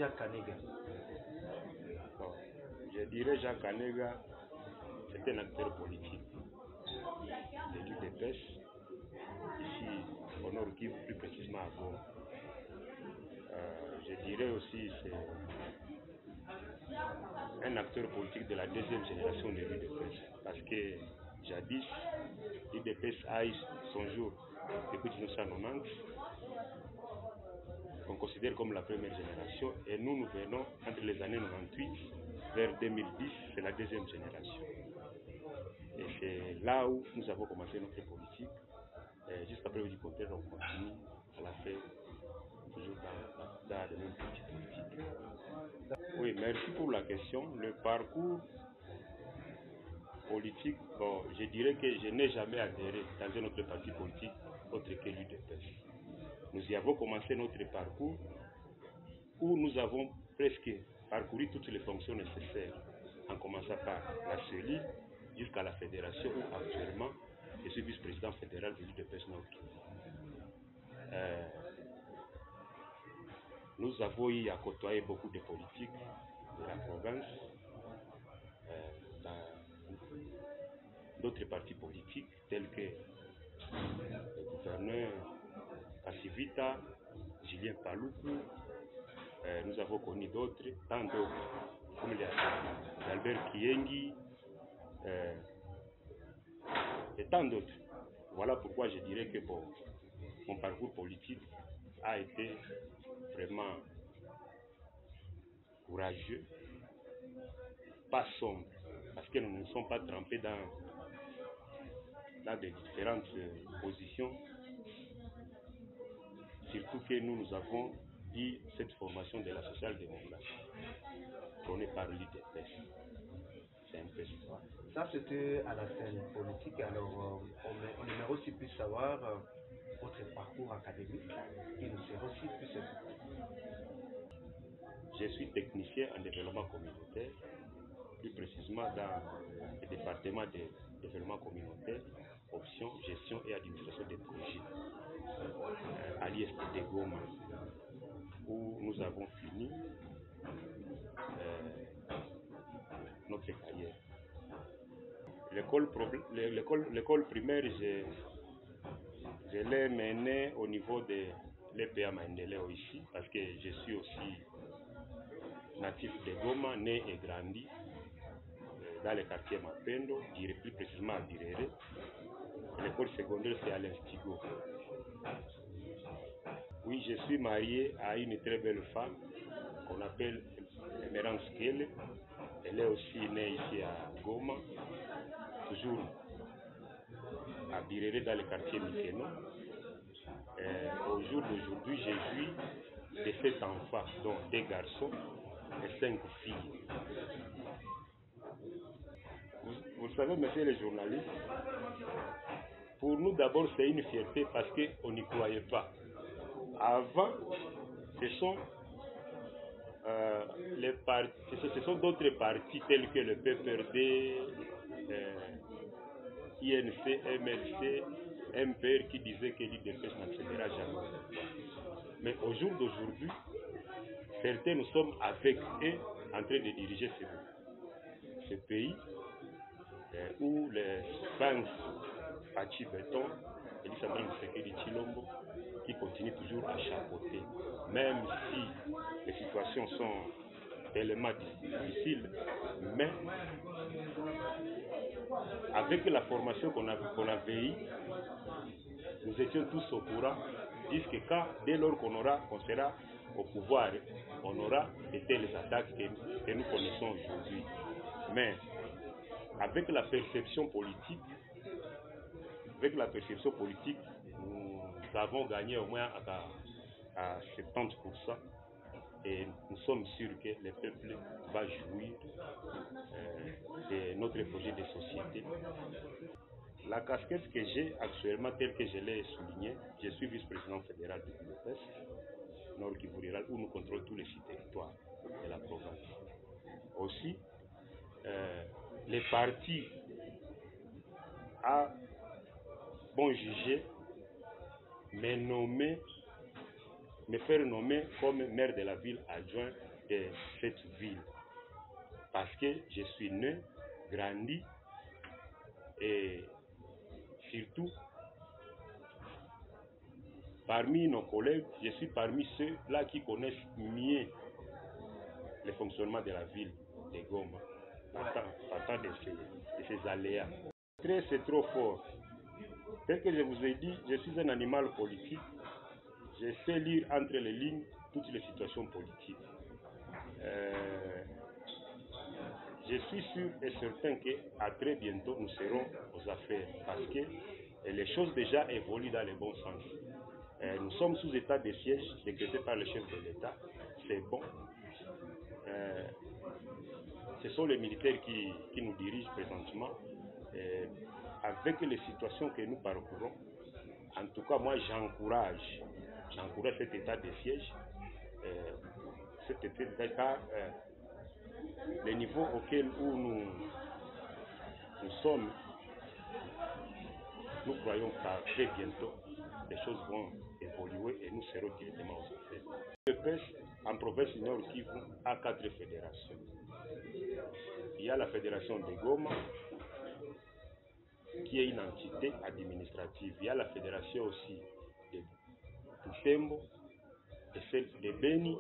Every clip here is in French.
Jacques Kanega? Bon, je dirais Jacques Kanega, c'est un acteur politique de l'UDPS, ici au Nord Kivu, plus précisément à Goma. Je dirais aussi c'est un acteur politique de la deuxième génération de l'UDPS, parce que jadis, l'UDPS a eu son jour depuis 1990, qu'on considère comme la première génération, et nous venons entre les années 98 vers 2010, c'est la deuxième génération. Et c'est là où nous avons commencé notre politique. Et juste après du contraire, on continue à la faire toujours dans le même parti politique. Oui, merci pour la question. Le parcours politique, bon, je dirais que je n'ai jamais adhéré dans un autre parti politique autre que l'UDPS. Nous y avons commencé notre parcours où nous avons presque parcouru toutes les fonctions nécessaires, en commençant par la CELI jusqu'à la fédération où actuellement je suis vice-président fédéral de l'UDPS Nord. Nous avons eu à côtoyer beaucoup de politiques de la province, dans d'autres partis politiques tels que le gouverneur Kassivita, Julien Paluku. Nous avons connu d'autres, tant d'autres, comme Albert Kiengi, et tant d'autres. Voilà pourquoi je dirais que bon, mon parcours politique a été vraiment courageux, pas sombre, parce que nous ne sommes pas trempés dans des différentes positions, surtout que nous avons eu cette formation de la social-démocratie prônée par l'UDPS. C'est un peu ça. Ça, c'était à la scène politique. Alors, on aimerait aussi plus savoir votre parcours académique qui nous serait aussi plus important. Je suis technicien en développement communautaire, plus précisément dans le département de développement communautaire, option, gestion et administration des projets, à l'ISTD Goma, où nous avons fini notre carrière. L'école primaire, je l'ai menée au niveau de l'EPA Maendeleo ici, parce que je suis aussi natif de Goma, né et grandi dans le quartier Mapendo, plus précisément à Birere. L'école secondaire, c'est à l'Instigo. Oui, je suis marié à une très belle femme qu'on appelle Emerance Kele. Elle est aussi née ici à Goma, toujours à Birere dans le quartier Mikeno. Au jour d'aujourd'hui, j'ai eu de 7 enfants, dont 2 garçons et 5 filles. Vous savez, monsieur les journalistes, pour nous d'abord c'est une fierté parce qu'on n'y croyait pas. Avant, ce sont d'autres partis tels que le PPRD, INC, MLC, MPR qui disaient que l'UDPS n'accédera jamais. Mais au jour d'aujourd'hui, certains nous sommes avec eux en train de diriger ce pays où les banques Pachi Béton et l'Isabelle Mousekedi Chilombo qui continuent toujours à chapeauter, même si les situations sont tellement difficiles, mais avec la formation qu'on avait eue, nous étions tous au courant, disent que dès lors qu'on sera au pouvoir, on aura de telles attaques que nous connaissons aujourd'hui. Mais avec la perception politique, nous avons gagné au moins à 70%. Et nous sommes sûrs que le peuple va jouir de notre projet de société. La casquette que j'ai actuellement, telle que je l'ai soulignée, je suis vice-président fédéral de l'UDPS, Nord Kivu rural, où nous contrôlons tous les 6 territoires de la province. Aussi, les partis a bon jugé me faire nommer comme maire de la ville adjoint de cette ville. Parce que je suis né, grandi et surtout parmi nos collègues, je suis parmi ceux-là qui connaissent mieux le fonctionnement de la ville de Goma, partant de ces aléas. C'est trop fort. Tel que je vous ai dit, je suis un animal politique. Je sais lire entre les lignes toutes les situations politiques. Je suis sûr et certain qu'à très bientôt, nous serons aux affaires parce que les choses déjà évoluent dans le bon sens. Nous sommes sous état de siège décrété par le chef de l'État. C'est bon. Ce sont les militaires qui nous dirigent présentement. Avec les situations que nous parcourons, en tout cas, moi, j'encourage cet état de siège, cet état de car le niveau auquel où nous sommes, nous croyons qu'à très bientôt, les choses vont évoluer et nous serons directement aux affaires. Le PES, en province Nord Kivu, a 4 fédérations. Il y a la fédération de Goma, qui est une entité administrative. Il y a la fédération aussi de Butembo, et celle de Beni.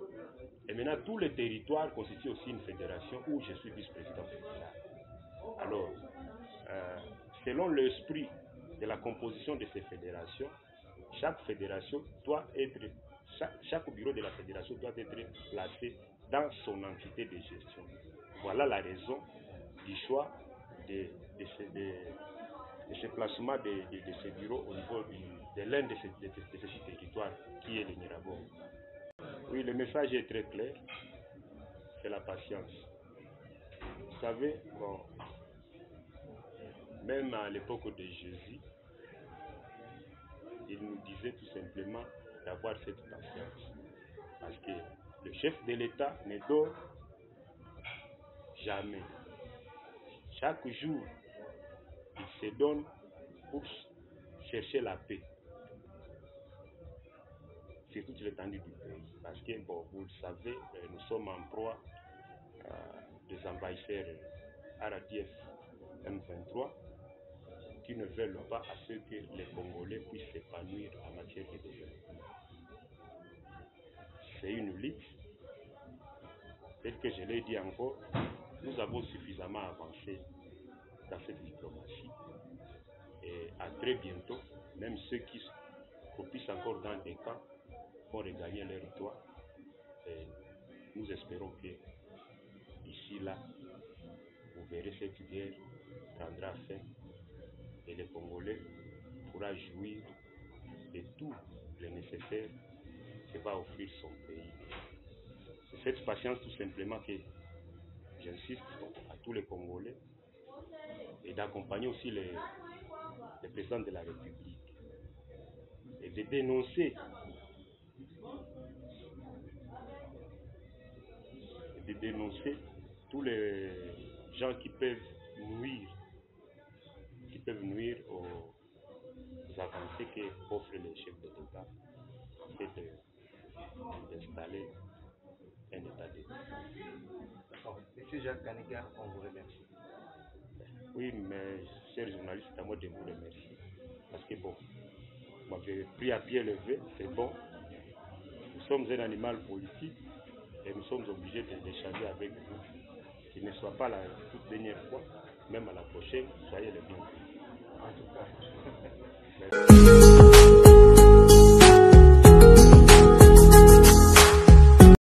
Et maintenant, tous les territoires constituent aussi une fédération où je suis vice-président fédéral. Alors, selon l'esprit de la composition de ces fédérations, chaque bureau de la fédération doit être placé dans son entité de gestion. Voilà la raison du choix de ce placement de ce bureau au niveau de l'un de ces territoires qui est le Nyiragongo. Oui, le message est très clair, c'est la patience. Vous savez, bon, même à l'époque de Jésus, il nous disait tout simplement d'avoir cette patience. Parce que le chef de l'État ne dort jamais. Chaque jour, il se donne pour chercher la paix sur toute l'étendue du pays. Parce que, bon, vous le savez, nous sommes en proie des envahisseurs RDF M23 qui ne veulent pas à ce que les Congolais puissent s'épanouir en matière de développement. C'est une lutte. Tel que je l'ai dit encore, nous avons suffisamment avancé dans cette diplomatie. Et à très bientôt, même ceux qui propissent encore dans des camps vont regagner leur toit. Et nous espérons que d'ici là, vous verrez cette guerre prendra fin et les Congolais pourra jouir de tout le nécessaire que va offrir son pays. C'est cette patience tout simplement que j'insiste à tous les Congolais et d'accompagner aussi les présidents de la République et de dénoncer tous les gens qui peuvent nuire aux avancées qu'offre les chefs de l'État en fait d'installer un état d'État. D'accord. Monsieur Jacques Kaneka, on vous remercie. Oui, mais chers journalistes, c'est à moi de vous remercier. Parce que bon, vous m'avez pris à pied levé, c'est bon. Nous sommes un animal politique et nous sommes obligés d'échanger avec vous. Qu'il ne soit pas la toute dernière fois, même à la prochaine, soyez les bienvenus. En tout cas,